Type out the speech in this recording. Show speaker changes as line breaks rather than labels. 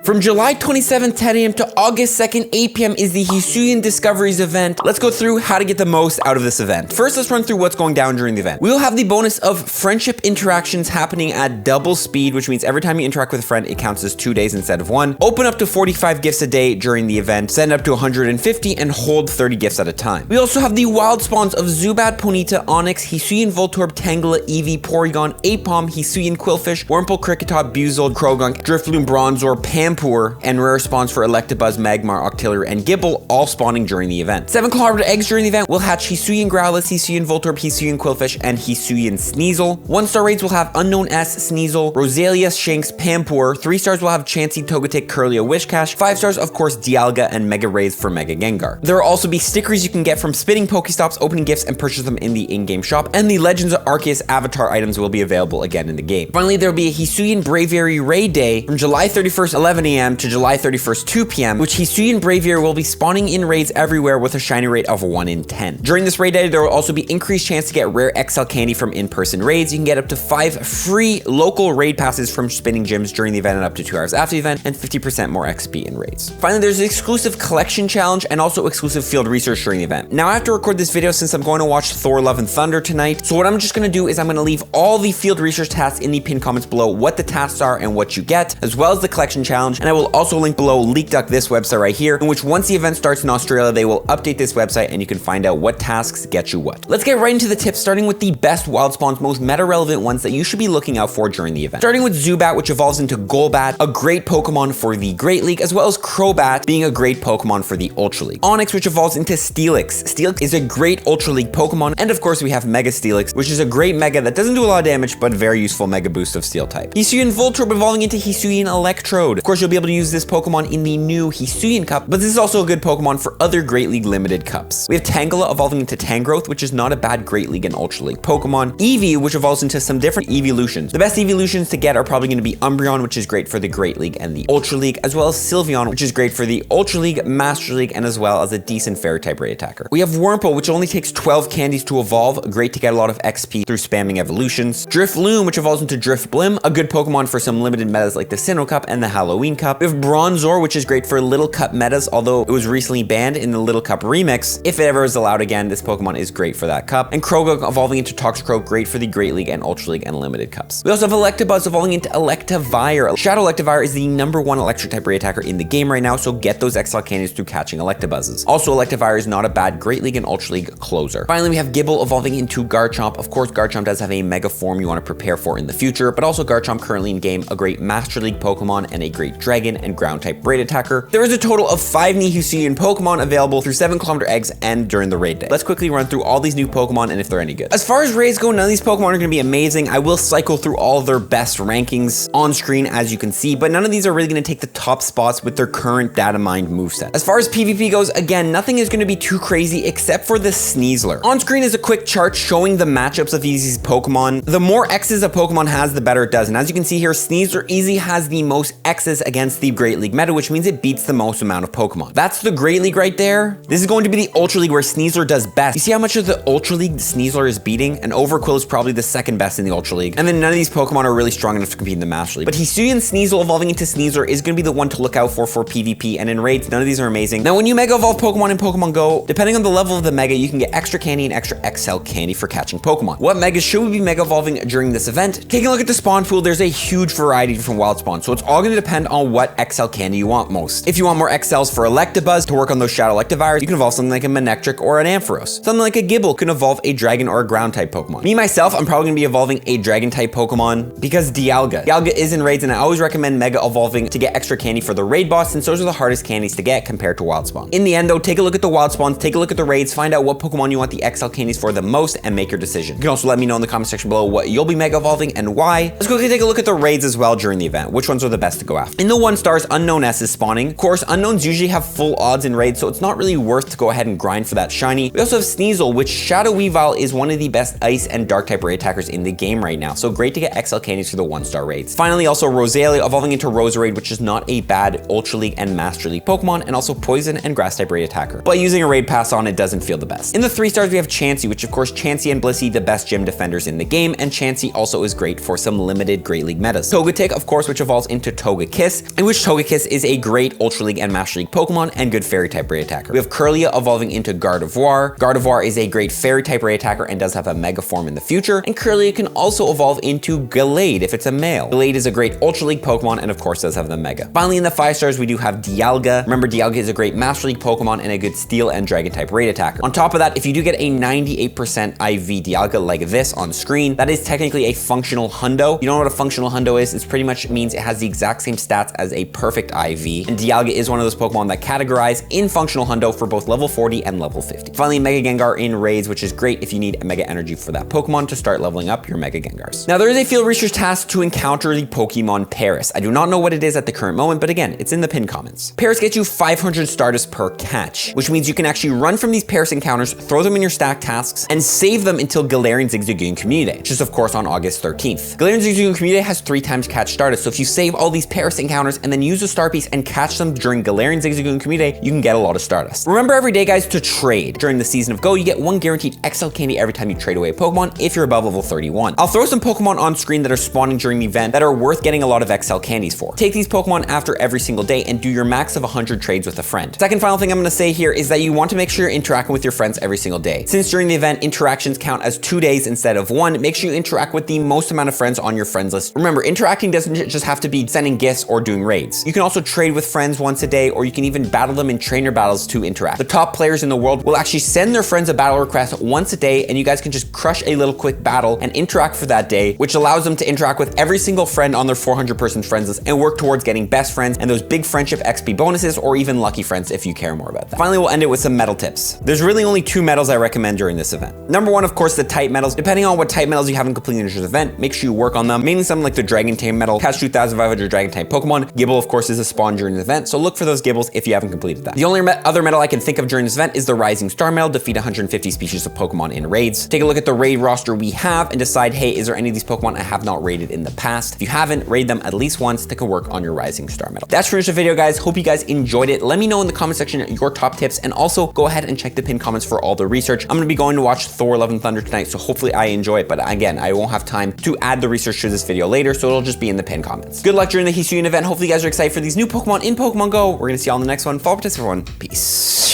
From July 27th, 10 a.m. to August 2nd, 8 p.m. is the Hisuian Discoveries event. Let's go through how to get the most out of this event. First, let's run through what's going down during the event. We will have the bonus of friendship interactions happening at double speed, which means every time you interact with a friend, it counts as 2 days instead of 1. Open up to 45 gifts a day during the event, send up to 150, and hold 30 gifts at a time. We also have the wild spawns of Zubat, Ponyta, Onyx, Hisuian Voltorb, Tangela, Eevee, Porygon, Apom, Hisuian Quillfish, Wurmple, Kricketot, Buizel, Krogunk, Drifloon, Bronzor, Pampur, and rare spawns for Electabuzz, Magmar, Octillery, and Gible, all spawning during the event. 7 kilometer eggs during the event will hatch Hisuian Growlithe, Hisuian Voltorb, Hisuian Quillfish, and Hisuian Sneasel. 1-star raids will have Unknown S, Sneasel, Roselia, Shinx, Pampur. 3 stars will have Chansey, Togetic, Kirlia, Wishcash. 5 stars, of course, Dialga, and Mega Raids for Mega Gengar. There will also be stickers you can get from spinning Pokestops, opening gifts, and purchase them in the in-game shop, and the Legends of Arceus avatar items will be available again in the game. Finally, there will be a Hisuian Braviary Raid Day from July 31st, 11 a.m. to July 31st, 2 p.m., which Hisuian Braviary will be spawning in raids everywhere with a shiny rate of 1 in 10. During this raid day, there will also be increased chance to get rare XL candy from in-person raids. You can get up to 5 free local raid passes from spinning gyms during the event and up to 2 hours after the event, and 50% more XP in raids. Finally, there's an exclusive collection challenge and also exclusive field research during the event. Now, I have to record this video since I'm going to watch Thor Love and Thunder tonight, so what I'm just going to do is I'm going to leave all the field research tasks in the pinned comments below, what the tasks are and what you get, as well as the collection challenge, and I will also link below LeakDuck, this website right here, in which once the event starts in Australia, they will update this website and you can find out what tasks get you what. Let's get right into the tips, starting with the best wild spawns, most meta-relevant ones that you should be looking out for during the event. Starting with Zubat, which evolves into Golbat, a great Pokemon for the Great League, as well as Crobat, being a great Pokemon for the Ultra League. Onyx, which evolves into Steelix. Steelix is a great Ultra League Pokemon, and of course we have Mega Steelix, which is a great Mega that doesn't do a lot of damage, but very useful Mega Boost of Steel type. Hisuian Voltorb evolving into Hisuian Electrode. Of course, you'll be able to use this Pokemon in the new Hisuian Cup, but this is also a good Pokemon for other Great League limited cups. We have Tangela evolving into Tangrowth, which is not a bad Great League and Ultra League Pokemon. Eevee, which evolves into some different evolutions. The best evolutions to get are probably going to be Umbreon, which is great for the Great League and the Ultra League, as well as Sylveon, which is great for the Ultra League, Master League, and as well as a decent Fairy type raid attacker. We have Wurmple, which only takes 12 candies to evolve, great to get a lot of XP through spamming evolutions. Drifloon, which evolves into Drifblim, a good Pokemon for some limited metas like the Sinnoh Cup and the Halloween Cup. We have Bronzor, which is great for Little Cup metas, although it was recently banned in the Little Cup remix. If it ever is allowed again, this Pokemon is great for that cup. And Krogunk evolving into Toxicroak, great for the Great League and Ultra League and limited cups. We also have Electabuzz evolving into Electivire. Shadow Electivire is the #1 electric type raid attacker in the game right now, so get those XL candies through catching Electabuzzes. Also, Electivire is not a bad Great League and Ultra League closer. Finally, we have Gible evolving into Garchomp. Of course, Garchomp does have a mega form you want to prepare for in the future, but also Garchomp currently in game, a great Master League Pokemon and a great Dragon and Ground type raid attacker. There is a total of 5 new Hisuian Pokemon available through 7 kilometer eggs and during the raid day. Let's quickly run through all these new Pokemon and if they're any good. As far as raids go, none of these Pokemon are going to be amazing. I will cycle through all of their best rankings on screen as you can see, but none of these are really going to take the top spots with their current data mined moveset. As far as PvP goes, again, nothing is going to be too crazy except for the Sneasler. On screen is a quick chart showing the matchups of these Pokemon. The more X's a Pokemon has, the better it does. And as you can see here, Sneasler easily has the most X's against the Great League meta, which means it beats the most amount of Pokemon. That's the Great League right there. This is going to be the Ultra League where Sneasler does best. You see how much of the Ultra League Sneasler is beating? And Overquill is probably the second best in the Ultra League. And then none of these Pokemon are really strong enough to compete in the Master League. But Hisuian Sneasel evolving into Sneasler is going to be the one to look out for PvP, and in raids, none of these are amazing. Now, when you Mega Evolve Pokemon in Pokemon Go, depending on the level of the Mega, you can get extra candy and extra XL candy for catching Pokemon. What Megas should we be Mega Evolving during this event? Taking a look at the spawn pool, there's a huge variety of different wild spawns, so it's all going to depend on what XL candy you want most. If you want more XLs for Electabuzz to work on those Shadow Electivires, you can evolve something like a Manectric or an Ampharos. Something like a Gible can evolve a Dragon or a Ground type Pokemon. Me, myself, I'm probably going to be evolving a Dragon type Pokemon because Dialga. Dialga is in raids, and I always recommend Mega Evolving to get extra candy for the raid boss, since those are the hardest candies to get compared to wild spawn. In the end though, take a look at the wild spawns, take a look at the raids, find out what Pokemon you want the XL candies for the most, and make your decision. You can also let me know in the comment section below what you'll be Mega Evolving and why. Let's quickly take a look at the raids as well during the event. Which ones are the best to go after? In the 1 stars, Unknown S is spawning. Of course, Unknowns usually have full odds in raids, so it's not really worth to go ahead and grind for that shiny. We also have Sneasel, which Shadow Weavile is one of the best Ice and Dark type raid attackers in the game right now, so great to get XL candies for the 1-star raids. Finally, also Roselia evolving into Roserade, which is not a bad Ultra League and Master League Pokemon, and also Poison and Grass type raid attacker. But using a raid pass on it doesn't feel the best. In the 3 stars, we have Chansey, which of course Chansey and Blissey, the best gym defenders in the game, and Chansey also is great for some limited Great League metas. Togetic, of course, which evolves into Togekiss. in which Togekiss is a great Ultra League and Master League Pokemon and good Fairy type Raid attacker. We have Kirlia evolving into Gardevoir. Gardevoir is a great Fairy type Raid attacker and does have a Mega form in the future, and Kirlia can also evolve into Gallade if it's a male. Gallade is a great Ultra League Pokemon and of course does have the Mega. Finally, in the 5 stars, we do have Dialga. Remember, Dialga is a great Master League Pokemon and a good Steel and Dragon type Raid attacker. On top of that, if you do get a 98% IV Dialga like this on screen, that is technically a functional hundo. You know what a functional hundo is? It pretty much means it has the exact same stats as a perfect IV, and Dialga is one of those Pokemon that categorize in functional hundo for both level 40 and level 50. Finally, Mega Gengar in raids, which is great if you need a Mega Energy for that Pokemon to start leveling up your Mega Gengars. Now, there is a field research task to encounter the Pokemon Paris. I do not know what it is at the current moment, but again, it's in the pinned comments. Paris gets you 500 Stardust per catch, which means you can actually run from these Paris encounters, throw them in your stack tasks, and save them until Galarian Zigzagoon Community Day, which is of course on August 13th. Galarian Zigzagoon Community Day has 3 times catch Stardust, so if you save all these Paris encounters and then use a star piece and catch them during Galarian Zigzagoon Community Day, you can get a lot of Stardust. Remember every day, guys, to trade. During the season of Go, you get 1 guaranteed XL candy every time you trade away a Pokemon if you're above level 31. I'll throw some Pokemon on screen that are spawning during the event that are worth getting a lot of XL candies for. Take these Pokemon after every single day and do your max of 100 trades with a friend. Second final thing I'm gonna say here is that you want to make sure you're interacting with your friends every single day. Since during the event, interactions count as 2 days instead of 1, make sure you interact with the most amount of friends on your friends list. Remember, interacting doesn't just have to be sending gifts or doing raids. You can also trade with friends once a day, or you can even battle them in trainer battles to interact. The top players in the world will actually send their friends a battle request once a day, and you guys can just crush a little quick battle and interact for that day, which allows them to interact with every single friend on their 400-person friends list and work towards getting best friends and those big friendship XP bonuses, or even lucky friends if you care more about that. Finally, we'll end it with some medal tips. There's really only 2 medals I recommend during this event. Number 1, of course, the type medals. Depending on what type medals you haven't completed in this event, make sure you work on them. Mainly something like the Dragon Tame medal, catch 2,500 Dragon Tame Pokemon. Gibble, of course, is a spawn during the event, so look for those Gibbles if you haven't completed that. The only other medal I can think of during this event is the Rising Star medal, defeat 150 species of Pokemon in raids. Take a look at the raid roster we have and decide, hey, is there any of these Pokemon I have not raided in the past? If you haven't, raid them at least once to work on your Rising Star medal. That's pretty much the video, guys. Hope you guys enjoyed it. Let me know in the comment section your top tips, and also go ahead and check the pinned comments for all the research. I'm gonna be going to watch Thor: Love and Thunder tonight, so hopefully I enjoy it, but again, I won't have time to add the research to this video later, so it'll just be in the pinned comments. Good luck during the Hisuian event. Hopefully you guys are excited for these new Pokemon in Pokemon Go. We're gonna see you all in the next one. Follow up, everyone. Peace.